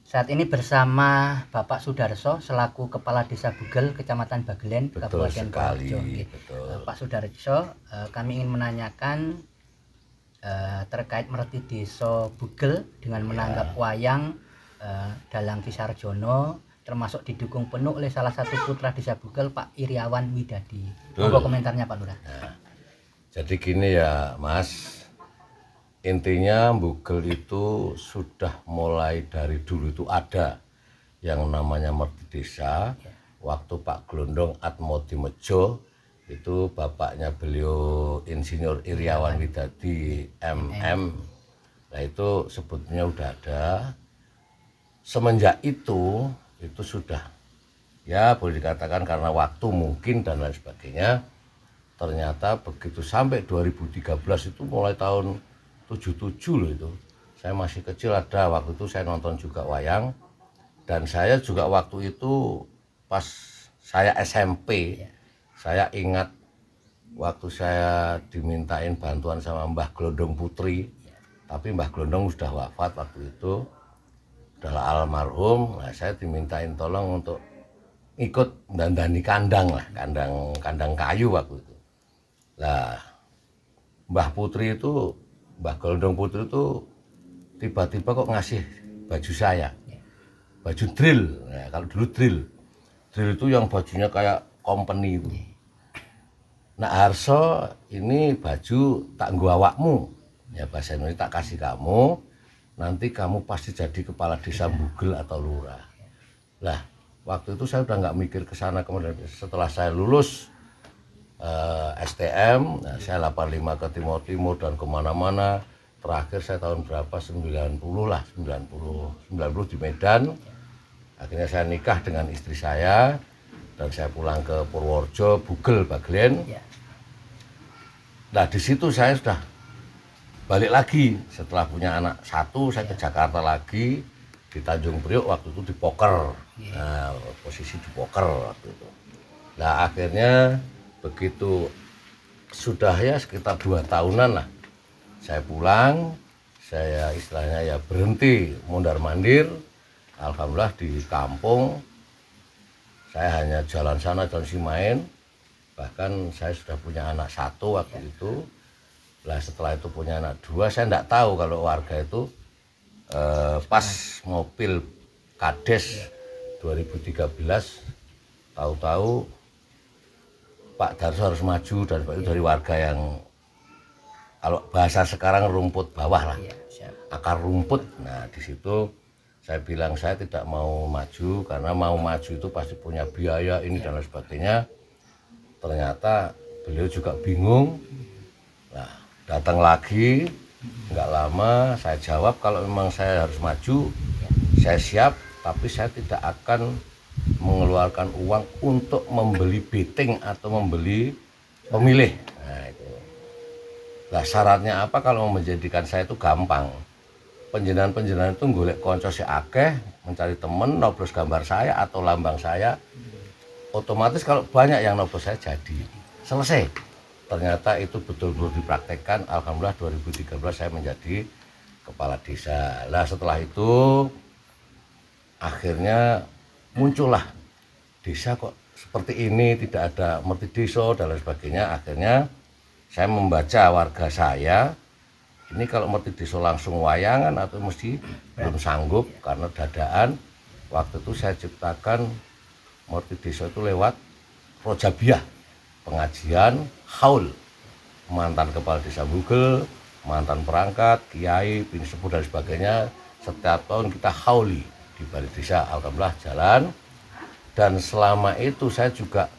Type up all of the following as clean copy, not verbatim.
Saat ini bersama Bapak Sudarso selaku Kepala Desa Bugel, Kecamatan Bagelen, Betul Kabupaten sekali, Purworejo. betul. Pak Sudarso, kami ingin menanyakan terkait Merti Desa Bugel dengan menanggap wayang Dalang Kisarjono, termasuk didukung penuh oleh salah satu putra Desa Bugel, Pak Iriawan Widadi. Monggo komentarnya Pak Lurah. Nah, jadi gini ya Mas, intinya Bugel itu sudah mulai dari dulu itu ada yang namanya Merti Desa. Waktu Pak Glondong Atmodimejo itu bapaknya beliau Insinyur Iriawan Widadi MM. Nah itu sebetulnya udah ada. Semenjak itu sudah ya boleh dikatakan karena waktu mungkin dan lain sebagainya. Ternyata begitu sampai 2013 itu mulai tahun 77 loh itu. Saya masih kecil ada waktu itu saya nonton juga wayang. Dan saya juga waktu itu pas saya SMP, saya ingat waktu saya dimintain bantuan sama Mbah Glondong Putri, tapi Mbah Glondong sudah wafat waktu itu, adalah almarhum. Nah, saya dimintain tolong untuk ikut dandani kandang lah, kandang kayu waktu itu. Nah, Mbah Glondong Putri itu tiba-tiba kok ngasih baju saya, baju drill. Nah, kalau dulu drill itu yang bajunya kayak company itu. Nah Harso, ini baju tak nggo awakmu, ya bahasa Indonesia, tak kasih kamu, nanti kamu pasti jadi kepala desa Bugel atau lurah. Lah waktu itu saya udah nggak mikir ke sana. Kemudian setelah saya lulus STM, nah, saya 85 ke Timur dan kemana-mana. Terakhir saya tahun berapa, 90 lah, 90 di Medan. Akhirnya saya nikah dengan istri saya dan saya pulang ke Purworejo, Bugel, Bagelen. Nah di situ saya sudah balik lagi setelah punya anak satu. Saya ke Jakarta lagi, di Tanjung Priok waktu itu di poker. Nah, posisi di poker waktu itu. Nah akhirnya begitu sudah ya sekitar 2 tahunan lah, saya pulang, saya istilahnya ya berhenti mondar mandir. Alhamdulillah di kampung saya hanya jalan sana jalan sini main. Bahkan saya sudah punya anak satu waktu itu. Lah setelah itu punya anak dua. Saya tidak tahu kalau warga itu pas mobil Kades 2013 tahu-tahu Pak Darso harus maju, dan itu dari warga yang kalau bahasa sekarang rumput bawah lah, akar rumput. Nah di situ saya bilang saya tidak mau maju karena mau maju itu pasti punya biaya ini dan lain sebagainya. Ternyata beliau juga bingung. Nah datang lagi nggak lama saya jawab kalau memang saya harus maju saya siap, tapi saya tidak akan mengeluarkan uang untuk membeli betting atau membeli pemilih. Nah itu. Nah syaratnya apa? Kalau menjadikan saya itu gampang. Penjenengan itu golek konco si akeh, mencari temen, noblos gambar saya atau lambang saya. Otomatis kalau banyak yang noblos saya jadi. Selesai. Ternyata itu betul-betul dipraktekkan. Alhamdulillah 2013 saya menjadi kepala desa. Nah setelah itu akhirnya muncullah desa kok seperti ini, tidak ada Merti Desa dan lain sebagainya. Akhirnya saya membaca warga saya, ini kalau Merti Desa langsung wayangan atau mesti belum sanggup karena dadaan. Waktu itu saya ciptakan Merti Desa itu lewat Rojabiah, pengajian haul, mantan kepala desa Bugel, mantan perangkat, kiai, bini sepuh dan sebagainya. Setiap tahun kita hauli di balik desa. Alhamdulillah jalan. Dan selama itu saya juga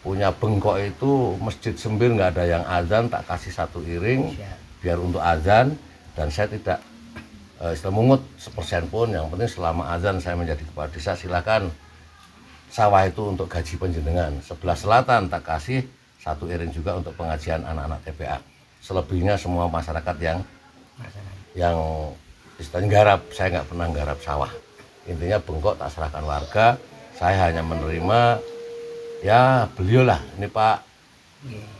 punya bengkok itu masjid Sembir, nggak ada yang azan, tak kasih satu iring biar untuk azan. Dan saya tidak mungut sepersen pun, yang penting selama azan saya menjadi kepala desa, silakan sawah itu untuk gaji penjenengan. Sebelah selatan tak kasih satu iring juga untuk pengajian anak-anak TPA. Selebihnya semua masyarakat yang istilahnya garap, saya nggak pernah garap sawah. Intinya bengkok tak serahkan warga. Saya hanya menerima, ya beliaulah, ini Pak,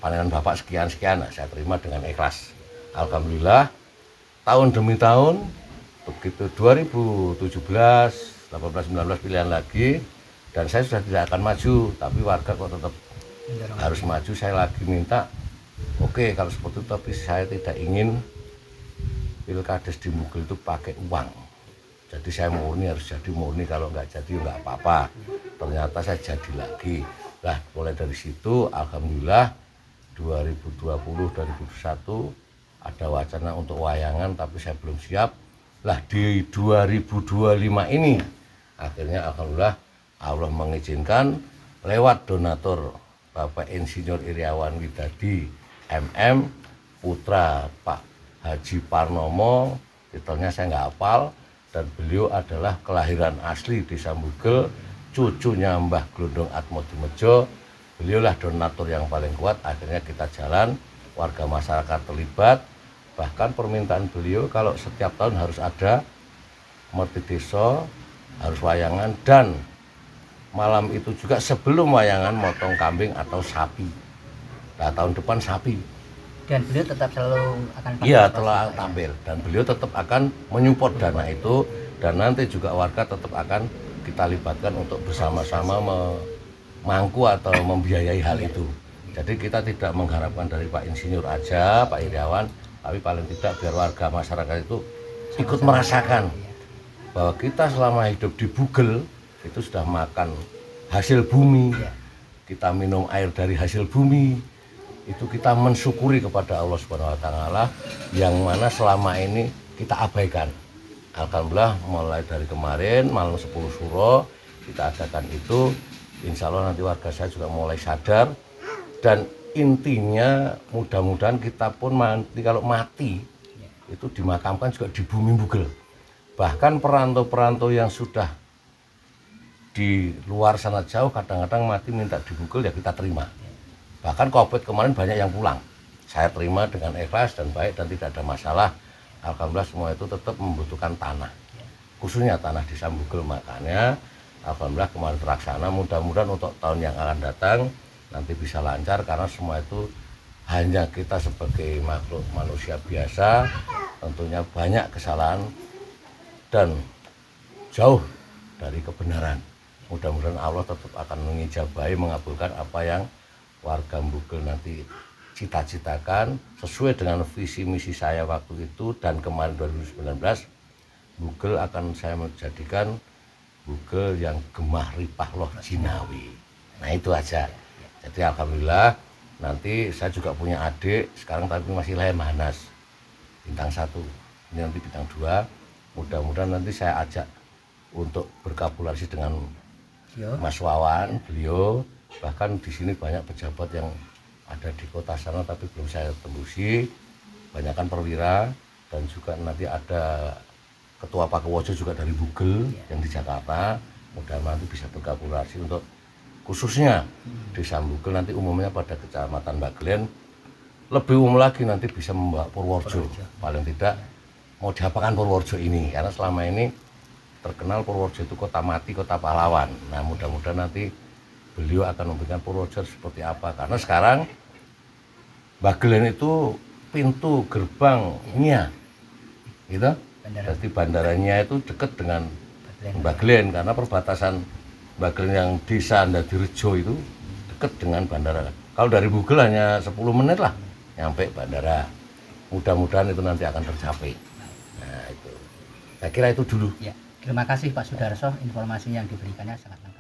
panenan Bapak sekian-sekian, nah, saya terima dengan ikhlas. Alhamdulillah, tahun demi tahun Begitu 2017, 18, 19 pilihan lagi, dan saya sudah tidak akan maju, tapi warga kok tetap harus maju. Saya lagi minta, oke, kalau seperti itu, tapi saya tidak ingin pilkades di Mugel itu pakai uang. Jadi saya murni, harus jadi murni, kalau nggak jadi nggak apa-apa. Ternyata saya jadi lagi. Lah, mulai dari situ, alhamdulillah 2020-2021 ada wacana untuk wayangan, tapi saya belum siap. Lah, di 2025 ini akhirnya alhamdulillah Allah mengizinkan lewat donatur Bapak Insinyur Iriawan Widadi MM, putra Pak Haji Parnomo, titelnya saya nggak hafal, dan beliau adalah kelahiran asli Desa Mugel, cucunya Mbah Glondong Atmodimejo. Beliaulah donatur yang paling kuat. Akhirnya kita jalan, warga masyarakat terlibat. Bahkan permintaan beliau kalau setiap tahun harus ada merti desa, harus wayangan, dan malam itu juga sebelum wayangan motong kambing atau sapi. Nah, tahun depan sapi. Dan beliau tetap selalu akan Iya, telah tampil, dan beliau tetap akan menyupport dana itu, dan nanti juga warga tetap akan kita libatkan untuk bersama-sama memangku atau membiayai hal itu. Jadi kita tidak mengharapkan dari Pak Insinyur aja, Pak Iriawan, tapi paling tidak biar warga masyarakat itu ikut merasakan bahwa kita selama hidup di Bugel itu sudah makan hasil bumi, kita minum air dari hasil bumi, itu kita mensyukuri kepada Allah Subhanahu wa Ta'ala yang mana selama ini kita abaikan. Alhamdulillah mulai dari kemarin malam 10 Suro kita adakan itu, insya Allah nanti warga saya juga mulai sadar, dan intinya mudah-mudahan kita pun nanti kalau mati itu dimakamkan juga di bumi Bugel. Bahkan perantau-perantau yang sudah di luar sana jauh kadang-kadang mati minta di Bugel, ya kita terima. Bahkan COVID kemarin banyak yang pulang, saya terima dengan ikhlas dan baik dan tidak ada masalah. Alhamdulillah semua itu tetap membutuhkan tanah, khususnya tanah Desa Bugel. Makanya alhamdulillah kemarin terlaksana, mudah-mudahan untuk tahun yang akan datang nanti bisa lancar, karena semua itu hanya kita sebagai makhluk manusia biasa, tentunya banyak kesalahan dan jauh dari kebenaran. Mudah-mudahan Allah tetap akan mengijabahi, mengabulkan apa yang warga Bugel nanti cita-citakan sesuai dengan visi misi saya waktu itu. Dan kemarin 2019 Bugel akan saya menjadikan Bugel yang gemah ripah loh jinawi. Nah itu aja. Jadi alhamdulillah nanti saya juga punya adik sekarang tapi masih Lemhanas bintang 1, ini nanti bintang 2. Mudah-mudahan nanti saya ajak untuk berkolaborasi dengan Mas Wawan, beliau. Bahkan di sini banyak pejabat yang ada di kota sana tapi belum saya tembusi, banyakkan perwira, dan juga nanti ada Ketua Pakuwojo juga dari Bugel yang di Jakarta. Mudah-mudahan nanti bisa berkolaborasi untuk khususnya Desa Bugel, nanti umumnya pada Kecamatan Bagelen, lebih umum lagi nanti bisa membawa Purworejo. Paling tidak mau diapakan Purworejo ini, karena selama ini terkenal Purworejo itu kota mati, kota pahlawan. Nah mudah-mudahan nanti beliau akan memberikan Purworejo seperti apa, karena sekarang Bagelen itu pintu gerbangnya gitu. Jadi bandaranya itu dekat dengan Bagelen, karena perbatasan Bagelen yang Desa Andadirejo itu dekat dengan bandara. Kalau dari Bugel hanya 10 menit lah nyampe bandara. Mudah-mudahan itu nanti akan tercapai. Nah itu, saya kira itu dulu. Ya, terima kasih Pak Sudarso, informasi yang diberikannya sangat lengkap.